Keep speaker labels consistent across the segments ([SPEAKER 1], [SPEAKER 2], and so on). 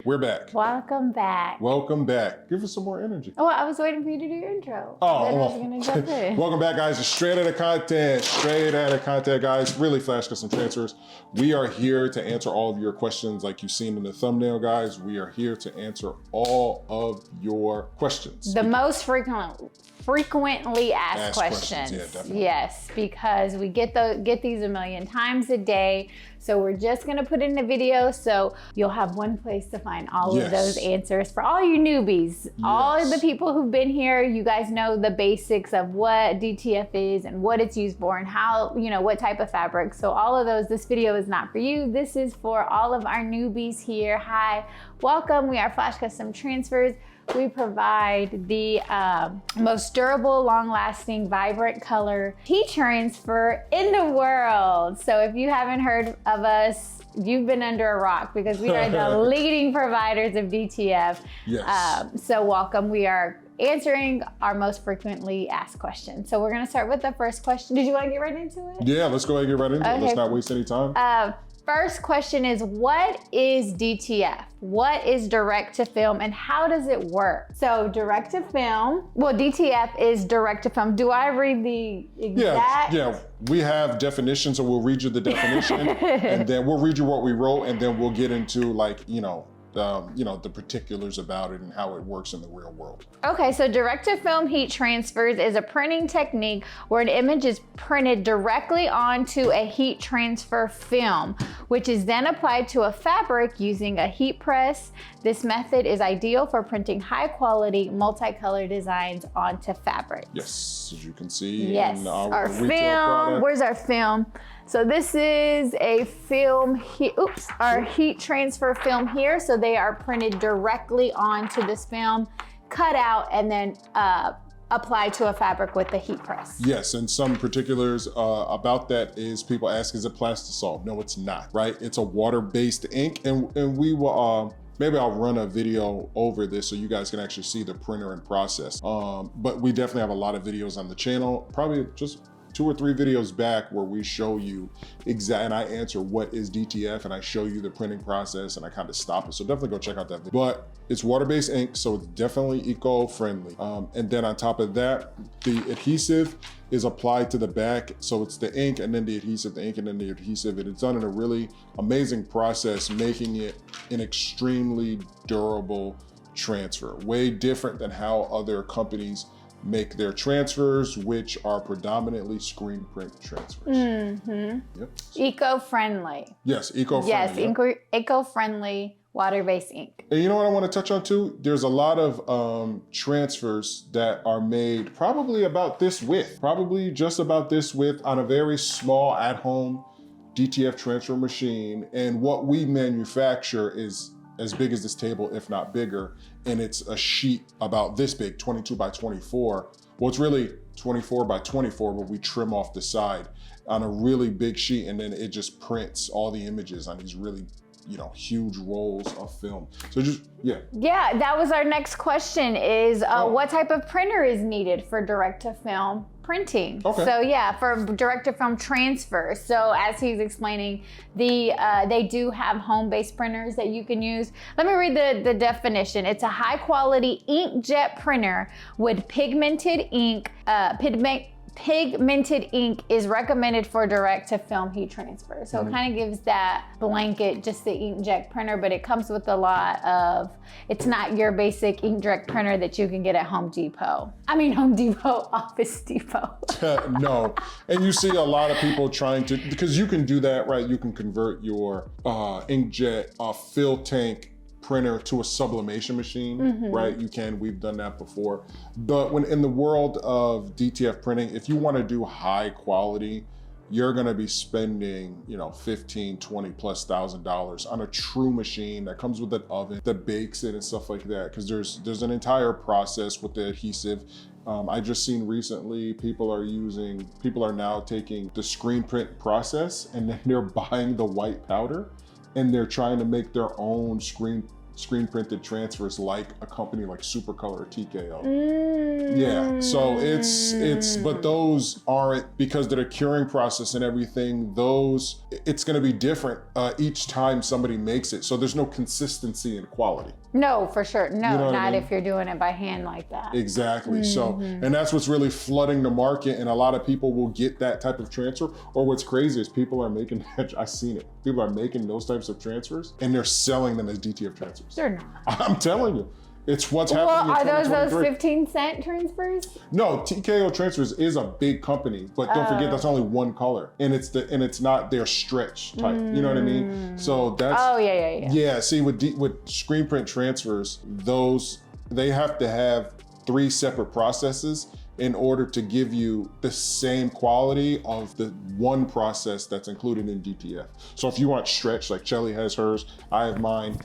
[SPEAKER 1] We're back.
[SPEAKER 2] Welcome back.
[SPEAKER 1] Welcome back. Give us some more energy.
[SPEAKER 2] Oh, I was waiting for you to do your intro.
[SPEAKER 1] Oh,
[SPEAKER 2] then I was gonna jump in.
[SPEAKER 1] Welcome back, guys. Straight out of content, guys. Really flash custom transfers. We are here to answer all of your questions like you've seen in the thumbnail, guys. We are here to answer all of your questions.
[SPEAKER 2] The most frequently asked questions.
[SPEAKER 1] Yeah, definitely.
[SPEAKER 2] Yes, because we get these a million times a day. So we're just gonna put in a video so you'll have one place to find all of those answers for all you newbies. All of the people who've been here, you guys know the basics of what DTF is and what it's used for and how, what type of fabric. So all of those, this video is not for you. This is for all of our newbies here. Hi, welcome. We are Flash Custom Transfers. We provide the most durable, long-lasting, vibrant color heat transfer in the world. So if you haven't heard of us, you've been under a rock because we are the leading providers of DTF.
[SPEAKER 1] Yes.
[SPEAKER 2] So welcome. We are answering our most frequently asked questions. So we're gonna start with the first question. Did you want to get right into it?
[SPEAKER 1] Yeah, let's go ahead and get right into it. Let's not waste any time.
[SPEAKER 2] First question is, what is DTF? What is direct to film and how does it work? So direct to film, well, DTF is direct to film. Do I read the exact?
[SPEAKER 1] Yeah, we have definitions, so we'll read you the definition and then we'll read you what we wrote and then we'll get into the particulars about it and how it works in the real world.
[SPEAKER 2] Okay, so direct to film heat transfers is a printing technique where an image is printed directly onto a heat transfer film, which is then applied to a fabric using a heat press. This method is ideal for printing high quality, multicolor designs onto fabric.
[SPEAKER 1] Yes, as you can see.
[SPEAKER 2] Yes,
[SPEAKER 1] in
[SPEAKER 2] our
[SPEAKER 1] retail
[SPEAKER 2] film,
[SPEAKER 1] product.
[SPEAKER 2] where's our film? So this is a film, our heat transfer film here. So they are printed directly onto this film, cut out, and then applied to a fabric with the heat press.
[SPEAKER 1] Yes, and some particulars about that is people ask, is it plastisol? No, it's not, right? It's a water-based ink, and we will, maybe I'll run a video over this so you guys can actually see the printer and process. But we definitely have a lot of videos on the channel, probably just 2 or 3 videos back where we show you and I answer what is DTF and I show you the printing process and I kind of stop it. So definitely go check out that video. But it's water-based ink, so it's definitely eco-friendly. And then on top of that, the adhesive is applied to the back. So it's the ink and then the adhesive, the ink and then the adhesive. And it's done in a really amazing process, making it an extremely durable transfer. Way different than how other companies make their transfers, which are predominantly screen print transfers.
[SPEAKER 2] Mm-hmm.
[SPEAKER 1] Yep.
[SPEAKER 2] Eco-friendly.
[SPEAKER 1] Yes, eco-friendly.
[SPEAKER 2] Yes, eco-friendly water-based ink.
[SPEAKER 1] And you know what I want to touch on too? There's a lot of transfers that are made probably about this width, probably just about this width on a very small at-home DTF transfer machine. And what we manufacture is as big as this table, if not bigger. And it's a sheet about this big, 22 by 24. Well, it's really 24 by 24, but we trim off the side on a really big sheet. And then it just prints all the images on these really, huge rolls of film. So Yeah,
[SPEAKER 2] that was our next question is what type of printer is needed for direct to film printing?
[SPEAKER 1] Okay.
[SPEAKER 2] So yeah, for direct to film transfer. So as he's explaining, they do have home-based printers that you can use. Let me read the definition. It's a high quality inkjet printer with pigmented ink. Pigmented ink is recommended for direct to film heat transfer. So it kind of gives that blanket, just the inkjet printer, but it comes with a lot of, it's not your basic inkjet printer that you can get at Home Depot. Office Depot.
[SPEAKER 1] No, and you see a lot of people trying to, because you can do that, right? You can convert your inkjet fill tank printer to a sublimation machine, right? You can, we've done that before. But when in the world of DTF printing, if you want to do high quality, you're going to be spending, $15,000, $20,000+ on a true machine that comes with an oven that bakes it and stuff like that. Because there's an entire process with the adhesive. I just seen recently people are now taking the screen print process and then they're buying the white powder and they're trying to make their own screen screen printed transfers like a company like Supercolor or TKO. Yeah, so but those aren't, because of the curing process and everything, it's gonna be different each time somebody makes it. So there's no consistency in quality.
[SPEAKER 2] No, for sure. No,
[SPEAKER 1] You know what I
[SPEAKER 2] not
[SPEAKER 1] mean?
[SPEAKER 2] if you're doing it by hand like that.
[SPEAKER 1] Exactly. So, and that's what's really flooding the market, and a lot of people will get that type of transfer. Or what's crazy is people are making, I've seen it, people are making those types of transfers and they're selling them as DTF transfers.
[SPEAKER 2] They're not.
[SPEAKER 1] I'm telling you. It's what's happening
[SPEAKER 2] Well,
[SPEAKER 1] in
[SPEAKER 2] are those
[SPEAKER 1] 2023.
[SPEAKER 2] 15-cent transfers?
[SPEAKER 1] No, TKO Transfers is a big company, but don't forget that's only one color, and it's not their stretch type. You know what I mean? So that's yeah. See, with screen print transfers, they have to have 3 separate processes in order to give you the same quality of the one process that's included in DTF. So if you want stretch, like Shelly has hers, I have mine.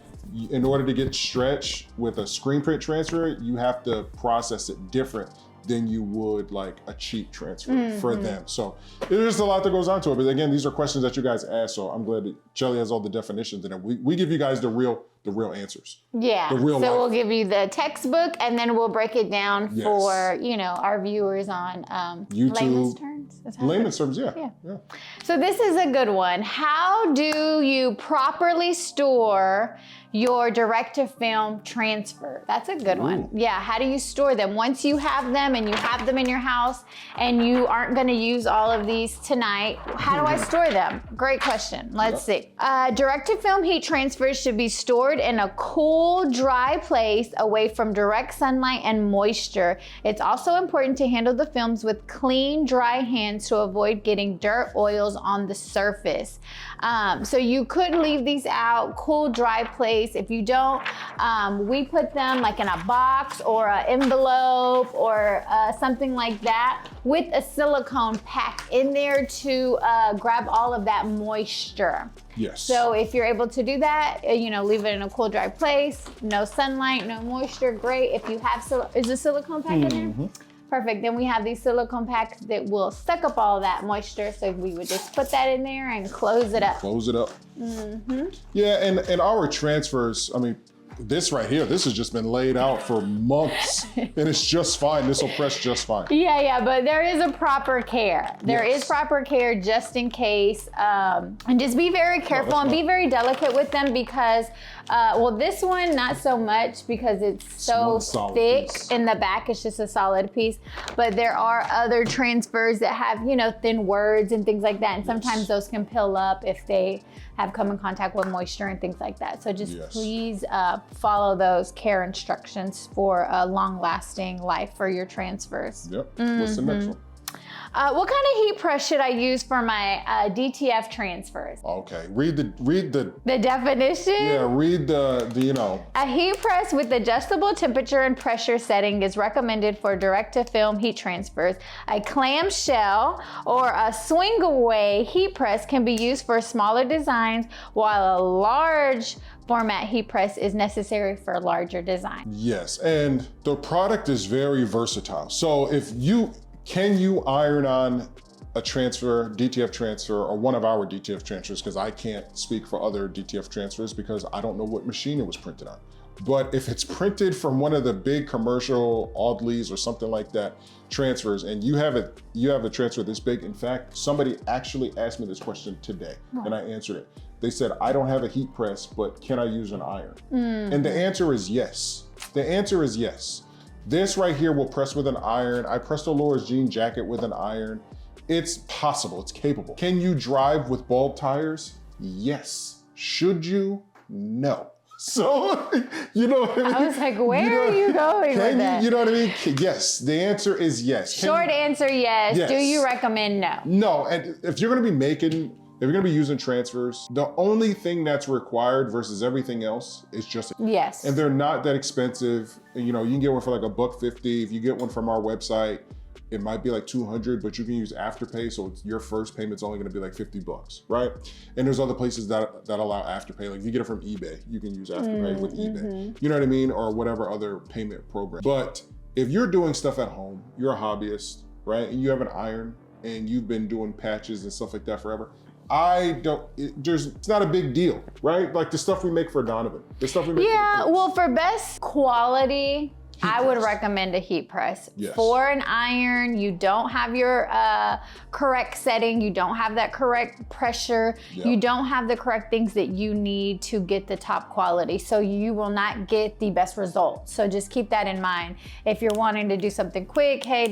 [SPEAKER 1] In order to get stretch with a screen print transfer, you have to process it different than you would like a cheap transfer for them. So there's a lot that goes on to it. But again, these are questions that you guys ask. So I'm glad that Shelly has all the definitions, and we give you guys the real answers.
[SPEAKER 2] Yeah.
[SPEAKER 1] The real
[SPEAKER 2] so
[SPEAKER 1] life.
[SPEAKER 2] we'll give you the textbook, and then we'll break it down for our viewers on
[SPEAKER 1] YouTube.
[SPEAKER 2] layman's terms.
[SPEAKER 1] Layman's terms, yeah.
[SPEAKER 2] So this is a good one. How do you properly store your direct-to-film transfer? That's a good one. Yeah, how do you store them? Once you have them and you have them in your house and you aren't gonna use all of these tonight, how do I store them? Great question. Let's see. Direct-to-film heat transfers should be stored in a cool, dry place away from direct sunlight and moisture. It's also important to handle the films with clean, dry hands to avoid getting dirt, oils on the surface. So you could leave these out, cool, dry place. If you don't, we put them like in a box or an envelope or something like that with a silicone pack in there to grab all of that moisture.
[SPEAKER 1] Yes.
[SPEAKER 2] So if you're able to do that, leave it in a cool, dry place, no sunlight, no moisture, great. If you have, is a silicone pack in there? Perfect. Then we have these silicone packs that will suck up all that moisture. So we would just put that in there and close it up.
[SPEAKER 1] Close it up. Yeah, and our transfers, I mean, this right here, this has just been laid out for months and it's just fine. This will press just fine.
[SPEAKER 2] Yeah, but there is a proper care. There is proper care just in case. And just be very careful and be very delicate with them because, this one, not so much because it's so thick in the back. It's just a solid piece. But there are other transfers that have, thin words and things like that. And sometimes those can pill up if they have come in contact with moisture and things like that. So just please follow those care instructions for a long-lasting life for your transfers.
[SPEAKER 1] Yep. What's the next one?
[SPEAKER 2] What kind of heat press should I use for my DTF transfers?
[SPEAKER 1] Okay, read the
[SPEAKER 2] definition?
[SPEAKER 1] Yeah, read the.
[SPEAKER 2] A heat press with adjustable temperature and pressure setting is recommended for direct-to-film heat transfers. A clamshell or a swing-away heat press can be used for smaller designs, while a large format heat press is necessary for larger designs.
[SPEAKER 1] Yes, and the product is very versatile. So can you iron on a transfer, DTF transfer, or one of our DTF transfers, because I can't speak for other DTF transfers because I don't know what machine it was printed on. But if it's printed from one of the big commercial Audleys or something like that transfers, and you have a transfer this big, in fact, somebody actually asked me this question today and I answered it. They said, I don't have a heat press, but can I use an iron? And the answer is yes. The answer is yes. This right here will press with an iron. I pressed a Laura's jean jacket with an iron. It's possible, it's capable. Can you drive with bulb tires? Yes. Should you? No. So, you know what I mean?
[SPEAKER 2] I was like, where are you going with that?
[SPEAKER 1] You know what I mean? Yes, the answer is yes.
[SPEAKER 2] Short answer, yes. Do you recommend no?
[SPEAKER 1] No, and if you're gonna be using transfers, the only thing that's required versus everything else is just
[SPEAKER 2] yes.
[SPEAKER 1] And they're not that expensive. And, you can get one for like $1.50. If you get one from our website, it might be like $200, but you can use Afterpay, so your first payment's only gonna be like $50, right? And there's other places that allow Afterpay. Like if you get it from eBay, you can use Afterpay with eBay. You know what I mean? Or whatever other payment program. But if you're doing stuff at home, you're a hobbyist, right? And you have an iron and you've been doing patches and stuff like that forever, it's not a big deal, right? Like the stuff we make for Donovan, the stuff we make
[SPEAKER 2] Yeah, well, for best quality, I would recommend a heat press.
[SPEAKER 1] Yes.
[SPEAKER 2] For an iron, you don't have your correct setting, you don't have that correct pressure, you don't have the correct things that you need to get the top quality. So you will not get the best results. So just keep that in mind. If you're wanting to do something quick, hey,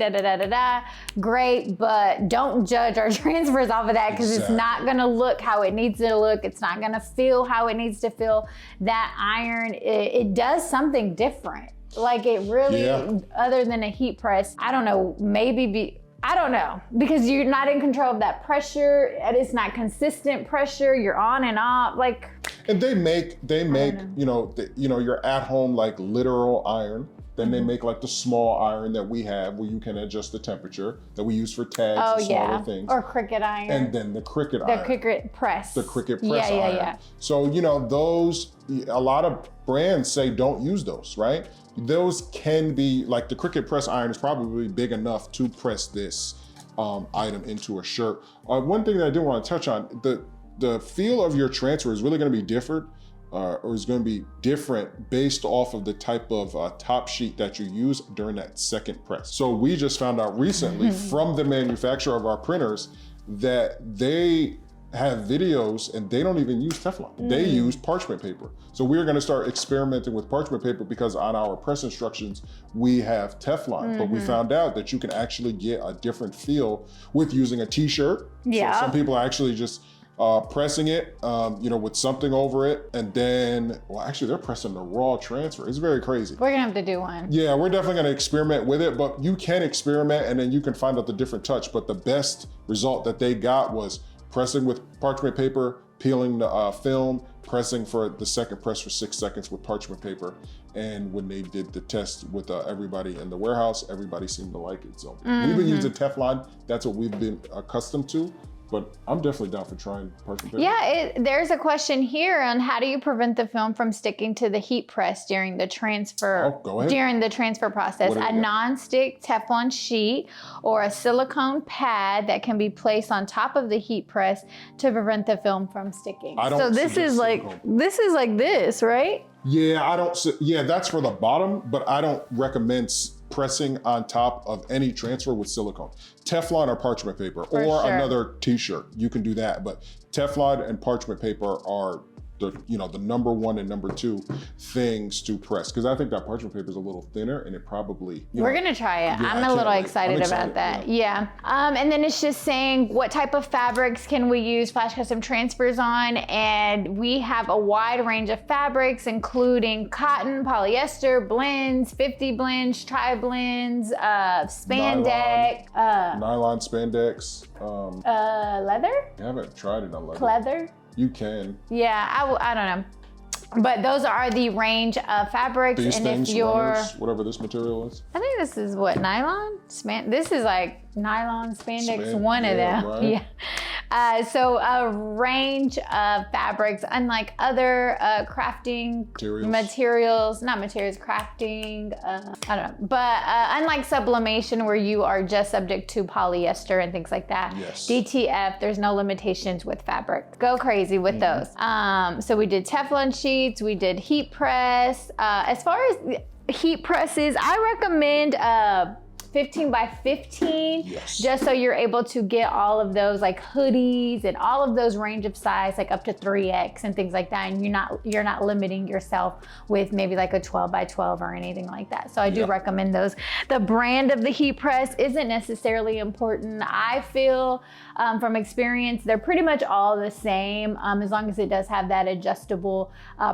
[SPEAKER 2] great, but don't judge our transfers off of that because it's not gonna look how it needs to look. It's not gonna feel how it needs to feel. That iron, it does something different. Like it really, other than a heat press, I don't know, I don't know, because you're not in control of that pressure, and it's not consistent pressure, you're on and off, like.
[SPEAKER 1] And they make you know, your at home like literal iron. Then they make like the small iron that we have where you can adjust the temperature that we use for tags and smaller things.
[SPEAKER 2] Or Cricut iron.
[SPEAKER 1] And then the Cricut iron.
[SPEAKER 2] The Cricut press.
[SPEAKER 1] The Cricut press iron. Yeah. So, you know, those, a lot of brands say don't use those, right? Those can be, like the Cricut press iron is probably big enough to press this item into a shirt. One thing that I did want to touch on, the feel of your transfer is really going to be different. Or is going to be different based off of the type of top sheet that you use during that second press. So we just found out recently from the manufacturer of our printers that they have videos and they don't even use Teflon. They use parchment paper. So we're going to start experimenting with parchment paper because on our press instructions, we have Teflon, but we found out that you can actually get a different feel with using a t-shirt.
[SPEAKER 2] Yeah.
[SPEAKER 1] So some people are actually just pressing it, you know, with something over it, and then, well, actually they're pressing the raw transfer. It's very crazy.
[SPEAKER 2] We're gonna have to do one.
[SPEAKER 1] Yeah, we're definitely gonna experiment with it, but you can experiment and then you can find out the different touch. But the best result that they got was pressing with parchment paper, peeling the film, pressing for the second press for 6 seconds with parchment paper. And when they did the test with everybody in the warehouse, everybody seemed to like it. So we've been using Teflon. That's what we've been accustomed to. But I'm definitely down for trying parchment paper.
[SPEAKER 2] Yeah, there's a question here on how do you prevent the film from sticking to the heat press during the transfer?
[SPEAKER 1] Oh, go ahead.
[SPEAKER 2] During the transfer process, a non-stick Teflon sheet or a silicone pad that can be placed on top of the heat press to prevent the film from sticking. So this is like this, right?
[SPEAKER 1] Yeah, yeah, that's for the bottom, but I don't recommend pressing on top of any transfer with silicone. Teflon or parchment paper or another t-shirt, you can do that, but Teflon and parchment paper are the number one and number two things to press, because I think that parchment paper is a little thinner and it probably
[SPEAKER 2] we're gonna try it. I'm a little excited about that. Yeah. And then it's just saying what type of fabrics can we use flash custom transfers on, and we have a wide range of fabrics including cotton, polyester, blends, 50 blends, tri blends, spandex,
[SPEAKER 1] nylon spandex,
[SPEAKER 2] leather.
[SPEAKER 1] I haven't tried it on leather.
[SPEAKER 2] Pleather.
[SPEAKER 1] You can.
[SPEAKER 2] Yeah, I don't know. But those are the range of fabrics.
[SPEAKER 1] These
[SPEAKER 2] and
[SPEAKER 1] things,
[SPEAKER 2] if you're,
[SPEAKER 1] runners, whatever this material is.
[SPEAKER 2] I think this is what, nylon? This is like nylon, spandex, one of them.
[SPEAKER 1] Right.
[SPEAKER 2] Yeah. So a range of fabrics, unlike other crafting materials, crafting, I don't know. But unlike sublimation, where you are just subject to polyester and things like that, DTF, there's no limitations with fabric. Go crazy with those. So we did Teflon sheets, we did heat press. As far as heat presses, I recommend 15 by 15, just so you're able to get all of those like hoodies and all of those range of size, like up to 3X and things like that. And you're not limiting yourself with maybe like a 12 by 12 or anything like that. So I do recommend those. The brand of the heat press isn't necessarily important. I feel from experience, they're pretty much all the same, as long as it does have that adjustable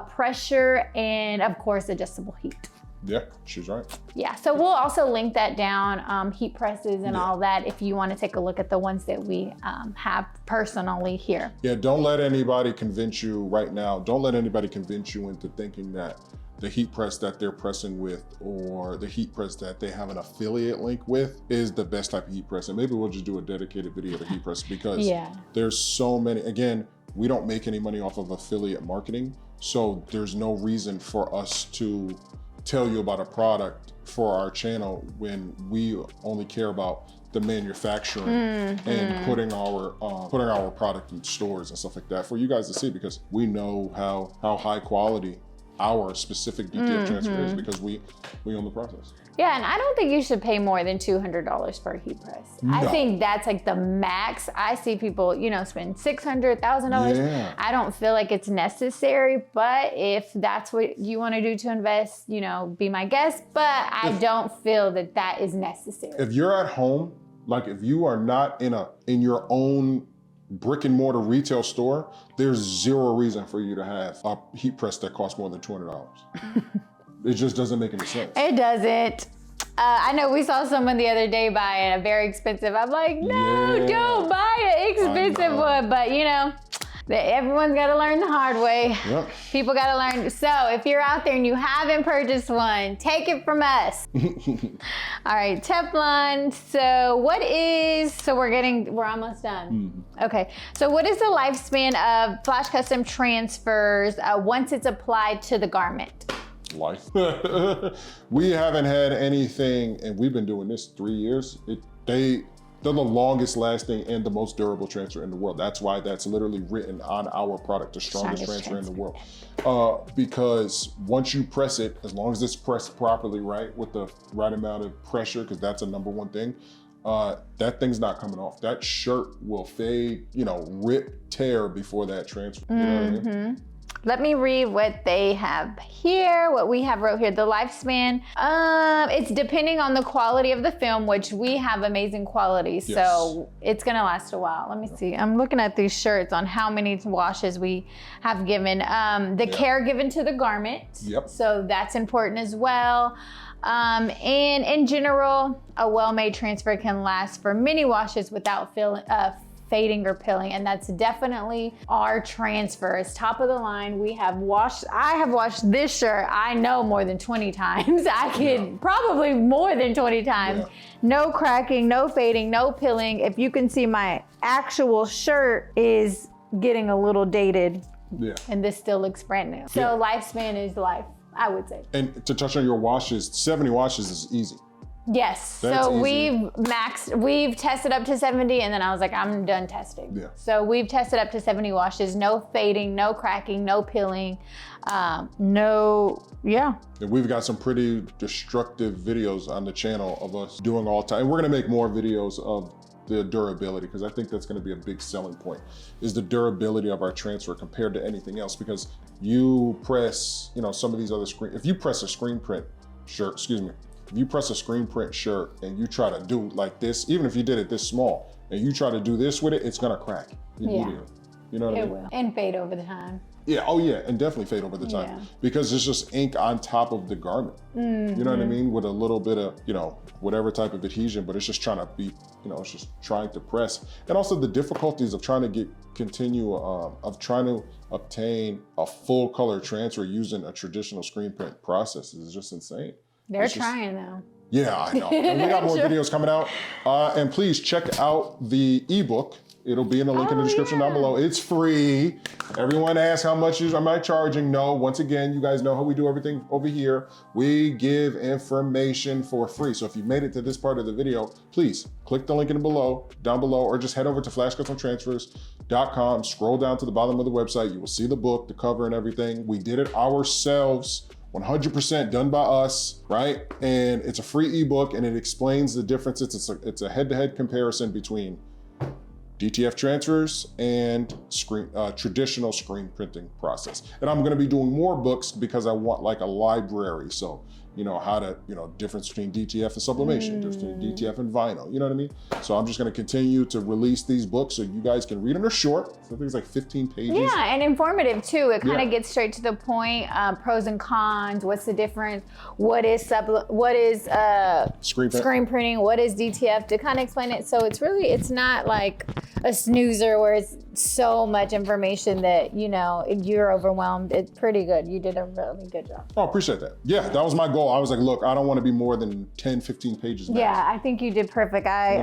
[SPEAKER 2] pressure and of course adjustable heat.
[SPEAKER 1] Yeah, she's right.
[SPEAKER 2] Yeah, so we'll also link that down, heat presses and all that, if you want to take a look at the ones that we have personally here. Yeah,
[SPEAKER 1] don't let anybody convince you right now. Don't let anybody convince you into thinking that the heat press that they're pressing with or the heat press that they have an affiliate link with is the best type of heat press. And maybe we'll just do a dedicated video of the heat press because there's so many. Again, we don't make any money off of affiliate marketing, so there's no reason for us to tell you about a product for our channel when we only care about the manufacturing and putting our product in stores and stuff like that for you guys to see, because we know how high quality our specific DTF transfer is, because we own the process.
[SPEAKER 2] Yeah, and I don't think you should pay more than $200 for a heat press. No. I think that's like the max. I see people, you know, spend $600, $1,000. Yeah. I don't feel like it's necessary, but if that's what you want to do to invest, you know, be my guest. But I don't feel that that is necessary.
[SPEAKER 1] If you're at home, like if you are not in your own brick and mortar retail store, there's zero reason for you to have a heat press that costs more than $200. It just doesn't make any sense.
[SPEAKER 2] It doesn't. I know we saw someone the other day buy a very expensive. I'm like, no, don't buy an expensive one. But you know, everyone's got to learn the hard way. Yep. People got to learn. So if you're out there and you haven't purchased one, take it from us. All right, Teflon. So we're almost done. Okay. So what is the lifespan of Flash Custom transfers once it's applied to the garment?
[SPEAKER 1] Life. We haven't had anything, and we've been doing this 3 years. They're the longest lasting and the most durable transfer in the world. That's why that's literally written on our product, the strongest transfer in the world. Because once you press it, as long as it's pressed properly, right, with the right amount of pressure, because that's a number one thing, that thing's not coming off. That shirt will fade, you know, rip, tear before that transfer. You know what I mean?
[SPEAKER 2] Let me read what they have here, what we have wrote here. The lifespan, it's depending on the quality of the film, which we have amazing quality. Yes. So it's gonna last a while. Let me see. I'm looking at these shirts on how many washes we have given. The care given to the garment. Yep. So that's important as well. And in general, a well-made transfer can last for many washes without fading or pilling, and that's definitely our transfers. Top of the line. I have washed this shirt, I know, more than 20 times. I could probably more than 20 times. Yeah. No cracking, no fading, no pilling. If you can see, my actual shirt is getting a little dated, and this still looks brand new. So lifespan is life, I would say. And
[SPEAKER 1] to touch on your washes, 70 washes is easy.
[SPEAKER 2] Yes, that's so easy. We've tested up to 70, and then I was like, I'm done testing. Yeah. So we've tested up to 70 washes, no fading, no cracking, no pilling, And we've got some pretty destructive videos on the channel of us doing all time. And we're gonna make more videos of the durability, because I think that's gonna be a big selling point, is the durability of our transfer compared to anything else. Because you press, you know, some of these other if you press a screen print shirt, if you press a screen print shirt and you try to do like this, even if you did it this small, and you try to do this with it, it's gonna crack immediately. Yeah. You know what I mean? It will. And fade over the time.
[SPEAKER 1] Yeah, oh yeah, and definitely fade over the time. Because it's just ink on top of the garment. You know what I mean? With a little bit of, you know, whatever type of adhesion, but it's just trying to be, you know, it's just trying to press. And also the difficulties of trying to trying to obtain a full color transfer using a traditional screen print process is just insane.
[SPEAKER 2] They're trying though.
[SPEAKER 1] Yeah, I know. And we got more videos coming out. And please check out the ebook. It'll be in the link in the description down below. It's free. Everyone asks how much am I charging? No, once again, you guys know how we do everything over here. We give information for free. So if you made it to this part of the video, please click the link down below, or just head over to flashcustomtransfers.com, scroll down to the bottom of the website. You will see the book, the cover and everything. We did it ourselves. 100% done by us, right? And it's a free ebook, and it explains the differences. It's a head-to-head comparison between DTF transfers and traditional screen printing process. And I'm gonna be doing more books because I want like a library. So, you know, how to, you know, difference between DTF and sublimation, difference between DTF and vinyl, you know what I mean? So I'm just gonna continue to release these books so you guys can read them. They're short, so I think it's like 15 pages.
[SPEAKER 2] Yeah, and informative too. It kind of gets straight to the point, pros and cons, what's the difference, what is screen printing, what is DTF, to kind of explain it. So it's not like a snoozer where it's so much information that, you know, you're overwhelmed. It's pretty good. You did a really good job.
[SPEAKER 1] Oh, appreciate that. Yeah, that was my goal. I was like, look, I don't want to be more than 10, 15 pages now.
[SPEAKER 2] Yeah, I think you did perfect. You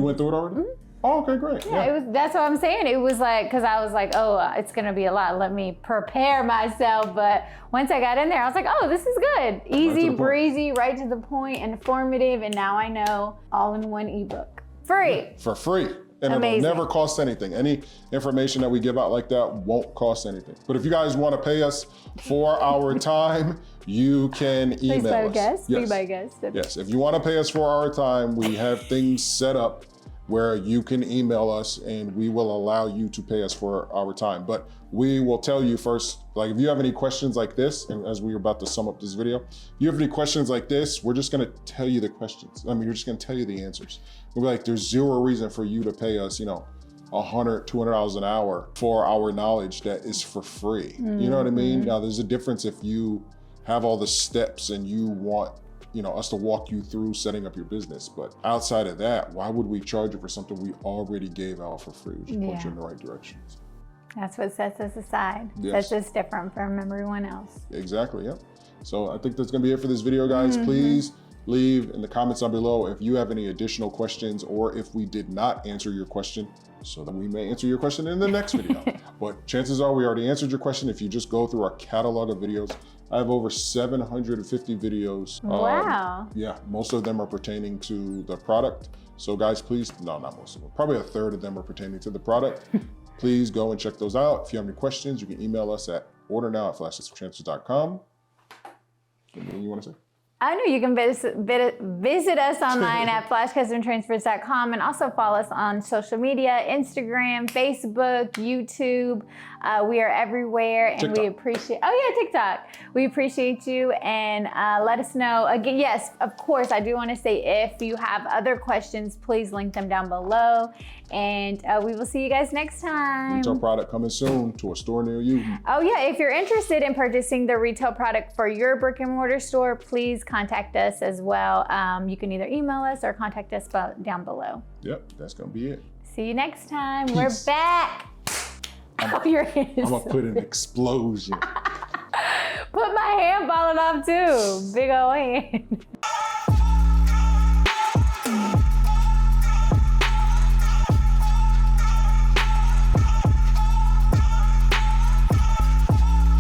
[SPEAKER 2] went
[SPEAKER 1] through it already? Oh, okay, great.
[SPEAKER 2] Yeah, that's what I'm saying. It was like, because I was like, oh, it's going to be a lot. Let me prepare myself. But once I got in there, I was like, oh, this is good. Easy, breezy, right to the point, informative. And now I know all in one ebook. Free.
[SPEAKER 1] For free. And it'll never cost anything. Any information that we give out like that won't cost anything. But if you guys want to pay us for our time, you can email us.
[SPEAKER 2] Be my guest.
[SPEAKER 1] Yes, if you want to pay us for our time, we have things set up where you can email us and we will allow you to pay us for our time. But we will tell you first, like if you have any questions like this, and as we're about to sum up this video, if you have any questions like this, we're just gonna tell you the questions. I mean, we're just gonna tell you the answers. We're like, there's zero reason for you to pay us, you know, $100, $200 an hour for our knowledge that is for free. You know what I mean? Now there's a difference if you have all the steps and you want, you know, us to walk you through setting up your business. But outside of that, why would we charge you for something we already gave out for free, which points you in the right direction?
[SPEAKER 2] That's what sets us aside. Sets us different from everyone else.
[SPEAKER 1] Exactly, yeah. So I think that's gonna be it for this video, guys. Please leave in the comments down below if you have any additional questions or if we did not answer your question, so that we may answer your question in the next video. But chances are we already answered your question if you just go through our catalog of videos. I have over 750 videos.
[SPEAKER 2] Wow.
[SPEAKER 1] Yeah, most of them are pertaining to the product. So guys, please, no, not most of them. Probably a third of them are pertaining to the product. Please go and check those out. If you have any questions, you can email us at ordernow@flashcustomtransfers.com. Anything you want to say?
[SPEAKER 2] I know you can visit us online at flashcustomtransfers.com and also follow us on social media, Instagram, Facebook, YouTube. We are everywhere and we appreciate, TikTok. We appreciate you and let us know. Again, yes, of course, I do want to say if you have other questions, please link them down below. And we will see you guys next time.
[SPEAKER 1] Retail product coming soon to a store near you.
[SPEAKER 2] Oh yeah, if you're interested in purchasing the retail product for your brick and mortar store, please contact us as well. You can either email us or contact us down below.
[SPEAKER 1] Yep, that's gonna be it.
[SPEAKER 2] See you next time.
[SPEAKER 1] Peace.
[SPEAKER 2] We're back. I'm
[SPEAKER 1] gonna put an explosion.
[SPEAKER 2] Put my hand falling off too. Big old hand.